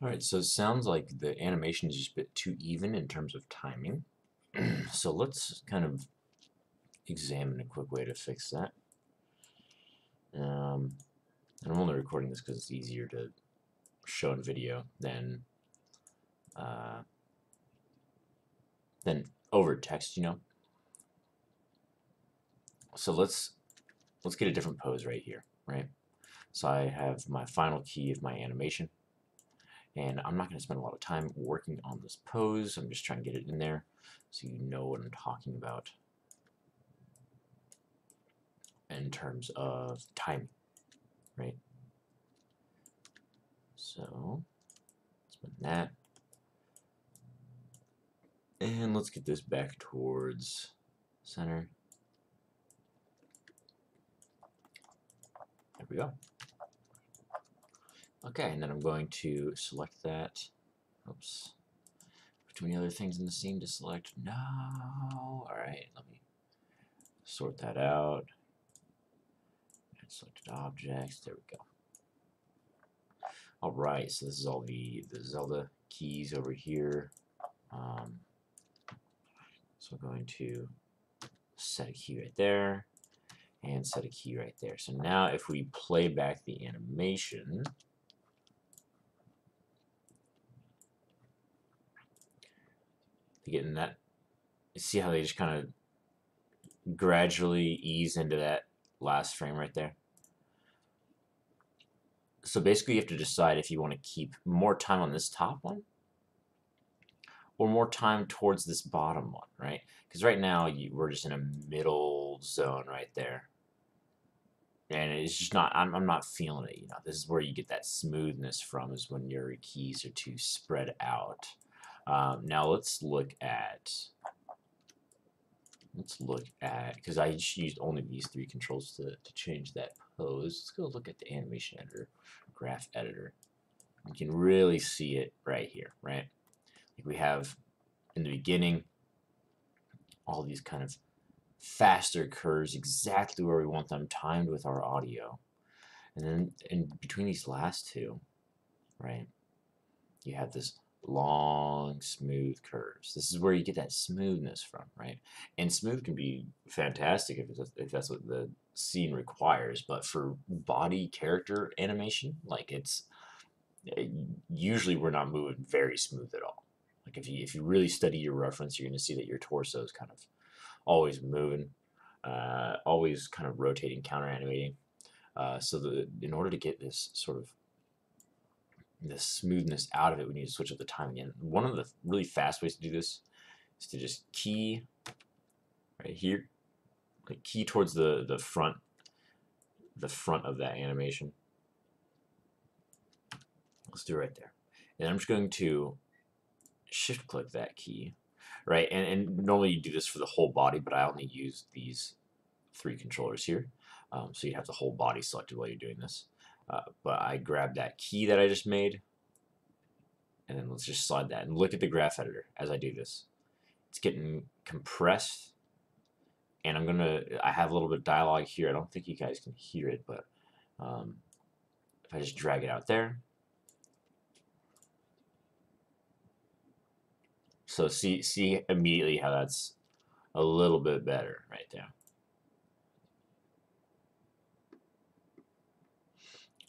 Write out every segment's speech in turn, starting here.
Alright, so it sounds like the animation is just a bit too even in terms of timing. So let's kind of examine a quick way to fix that. And I'm only recording this because it's easier to show in video uh, than over text, you know. So let's get a different pose right here, right? So I have my final key of my animation, and I'm not going to spend a lot of time working on this pose. I'm just trying to get it in there so you know what I'm talking about in terms of timing, right? So let's put that, and let's get this back towards center. There we go. Okay, and then I'm going to select that. Oops. Too many other things in the scene to select. No. Alright, let me sort that out. Add selected objects. There we go. Alright, so this is all the Zelda keys over here. So I'm going to set a key right there and set a key right there. So now if we play back the animation, getting that, see how they just kind of gradually ease into that last frame right there. So basically you have to decide if you want to keep more time on this top one or more time towards this bottom one, right? Because right now we're just in a middle zone right there. And it's just not, I'm not feeling it, you know. This is where you get that smoothness from, is when your keys are too spread out. Now let's look at, because I just used only these three controls to change that pose. Let's go look at the animation editor, graph editor. You can really see it right here, right? Like we have in the beginning all these kind of faster curves exactly where we want them timed with our audio. And then in between these last two, right, you have this long, smooth curves. This is where you get that smoothness from, right? And smooth can be fantastic if that's what the scene requires, but for body character animation, like usually we're not moving very smooth at all. Like if you really study your reference, you're going to see that your torso is kind of always moving, always kind of rotating, counter animating. So in order to get this sort of the smoothness out of it, we need to switch up the timing. And one of the really fast ways to do this is to just key right here, like key towards the front of that animation. Let's do it right there. And I'm just going to shift click that key, right? And normally you do this for the whole body, but I only use these three controllers here. So you have the whole body selected while you're doing this. But I grab that key that I just made, and then let's just slide that and look at the graph editor as I do this. It's getting compressed, and I have a little bit of dialogue here. I don't think you guys can hear it, but if I just drag it out there, so see immediately how that's a little bit better right there.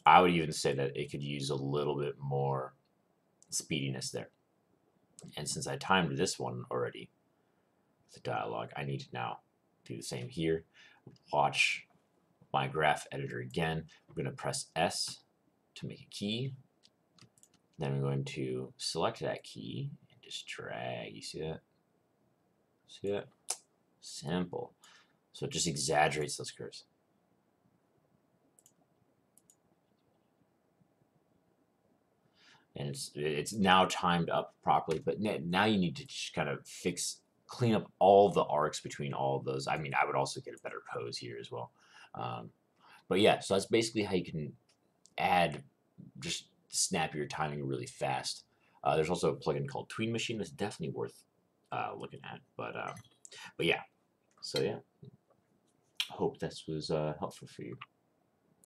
I would even say that it could use a little bit more speediness there. And since I timed this one already, the dialogue, I need to now do the same here. Watch my graph editor again. I'm going to press S to make a key. Then I'm going to select that key and just drag. You see that? See that? Simple. So it just exaggerates those curves. And it's now timed up properly, but now you need to just kind of clean up all the arcs between all of those. I mean, I would also get a better pose here as well. But yeah, so that's basically how you can just snap your timing really fast. There's also a plugin called Tween Machine that's definitely worth looking at. But yeah, so yeah, hope this was helpful for you.